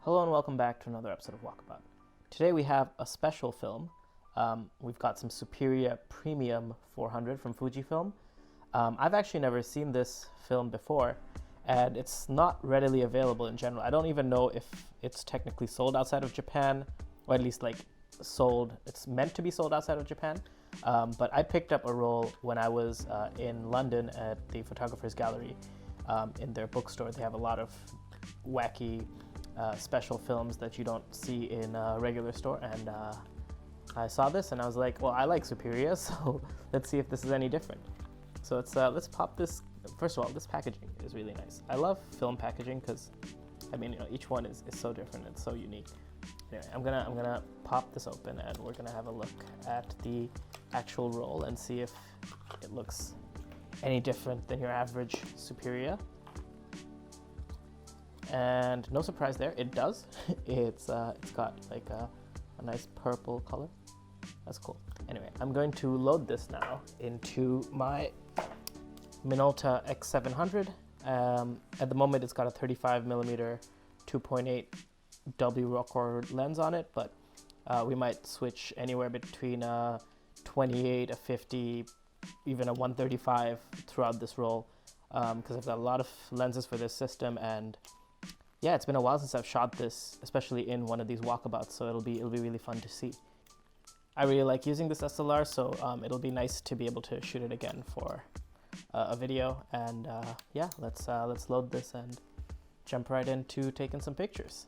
Hello and welcome back to another episode of Walkabout. Today we have a special film. We've got some Superia Premium 400 from Fujifilm. I've actually never seen this film before, and it's not readily available in general. I don't even know if it's technically sold outside of Japan, or at least it's meant to be sold outside of Japan. But I picked up a roll when I was in London at the Photographer's Gallery. In their bookstore, they have a lot of wacky special films that you don't see in a regular store, and I saw this and I was like, well, I like Superia, so let's see if this is any different. So let's pop this. First of all, this packaging is really nice. I love film packaging because each one is so different and so unique. Anyway, I'm gonna pop this open and we're gonna have a look at the actual roll and see if it looks any different than your average Superia. And no surprise there, it does. It's got like a nice purple color. That's cool. Anyway, I'm going to load this now into my Minolta X-700. At the moment, it's got a 35mm 2.8 W record lens on it, but we might switch anywhere between a 28, a 50, even a 135 throughout this roll, because I've got a lot of lenses for this system, and yeah, it's been a while since I've shot this, especially in one of these walkabouts, so it'll be really fun to see. I really like using this SLR, so it'll be nice to be able to shoot it again for a video. And yeah, let's load this and jump right into taking some pictures.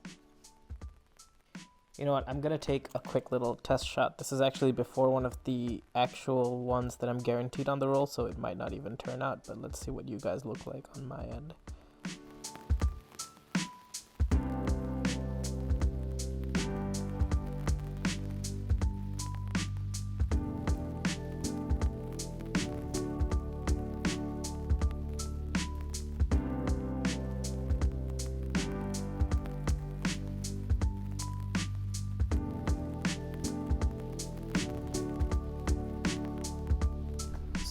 You know what? I'm gonna take a quick little test shot. This is actually before one of the actual ones that I'm guaranteed on the roll, so it might not even turn out. But let's see what you guys look like on my end.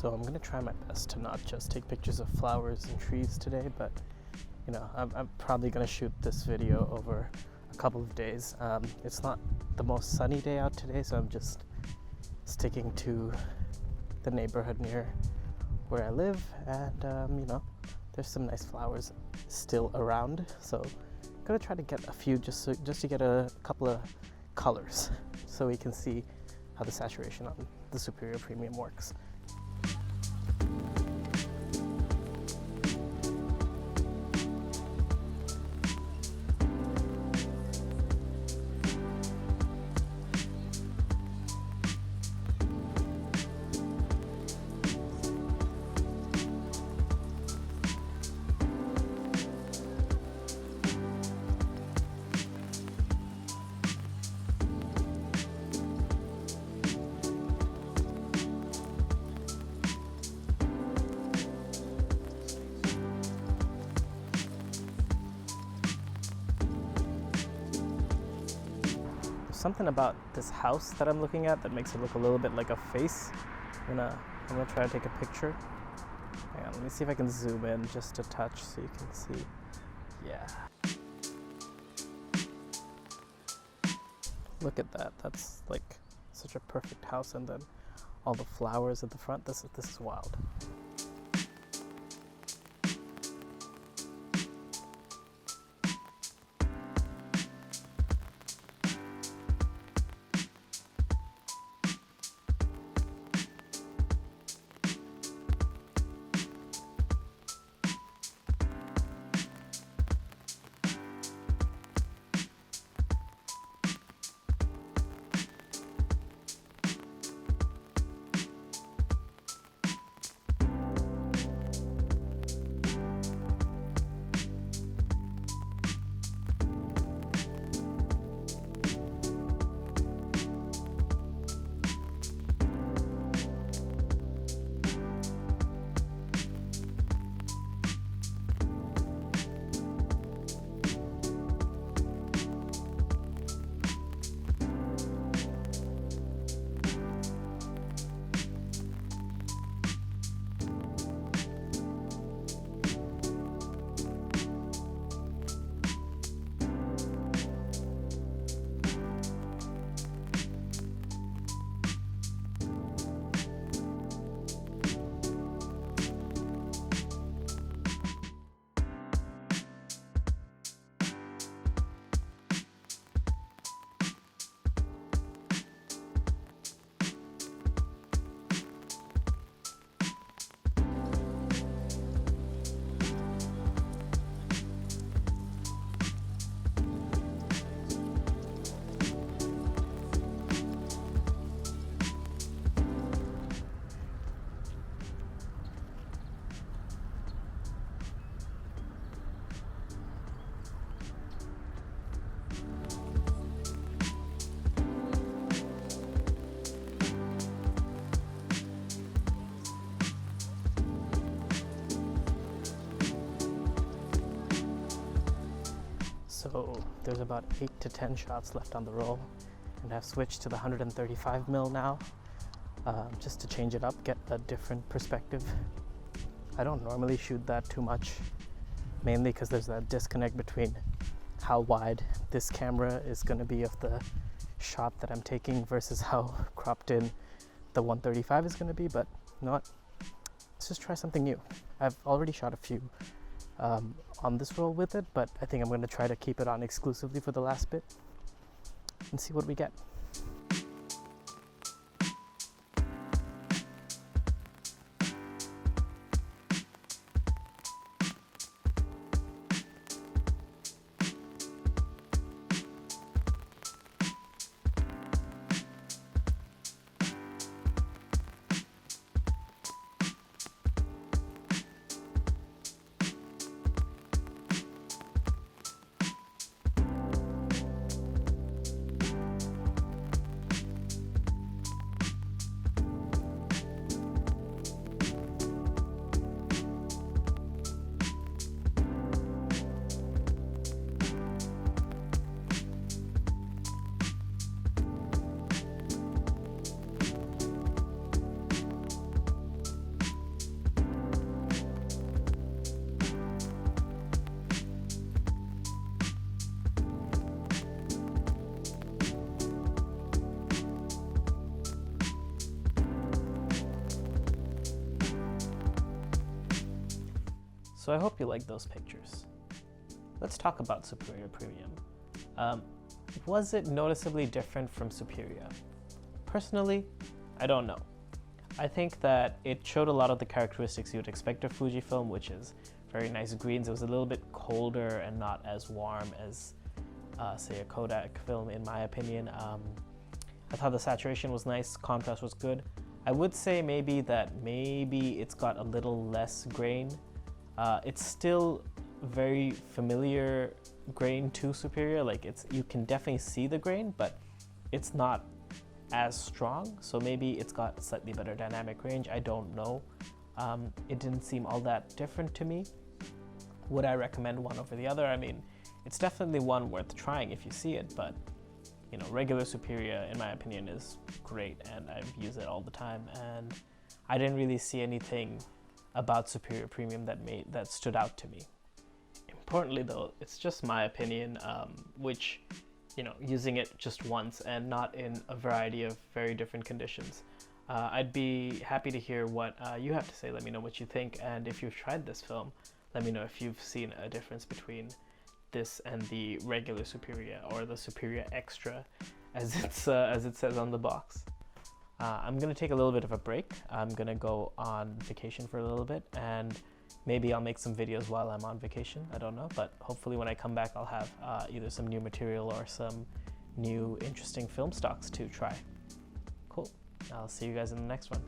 So I'm gonna try my best to not just take pictures of flowers and trees today, but I'm probably gonna shoot this video over a couple of days. It's not the most sunny day out today, so I'm just sticking to the neighborhood near where I live, and there's some nice flowers still around, so I'm gonna try to get a few just to get a couple of colors so we can see how the saturation on the Superia Premium works. Something about this house that I'm looking at that makes it look a little bit like a face. I'm gonna try to take a picture. Hang on, let me see if I can zoom in just a touch so you can see. Yeah. Look at that. That's like such a perfect house, and then all the flowers at the front. This is wild. So there's about 8 to 10 shots left on the roll, and I've switched to the 135mm now, just to change it up, get a different perspective. I don't normally shoot that too much, mainly because there's that disconnect between how wide this camera is going to be of the shot that I'm taking versus how cropped in the 135 is going to be. But you know what, let's just try something new. I've already shot a few on this roll with it, but I think I'm going to try to keep it on exclusively for the last bit and see what we get. So I hope you like those pictures. Let's talk about Superia Premium. Was it noticeably different from Superia? Personally, I don't know. I think that it showed a lot of the characteristics you would expect of Fujifilm, which is very nice greens. It was a little bit colder and not as warm as, say, a Kodak film, in my opinion. I thought the saturation was nice, contrast was good. I would say maybe it's got a little less grain. It's still very familiar grain to Superia. Like, you can definitely see the grain, but it's not as strong. So maybe it's got slightly better dynamic range. I don't know. It didn't seem all that different to me. Would I recommend one over the other? I mean, it's definitely one worth trying if you see it, but you know, regular Superia, in my opinion, is great, and I've used it all the time, and I didn't really see anything about Superia Premium that stood out to me. Importantly though, it's just my opinion, which, you know, using it just once and not in a variety of very different conditions. I'd be happy to hear what you have to say. Let me know what you think, and if you've tried this film, let me know if you've seen a difference between this and the regular Superia, or the Superia Extra, as it says on the box. I'm gonna take a little bit of a break. I'm gonna go on vacation for a little bit, and maybe I'll make some videos while I'm on vacation. I don't know, but hopefully when I come back, I'll have either some new material or some new interesting film stocks to try. Cool. I'll see you guys in the next one.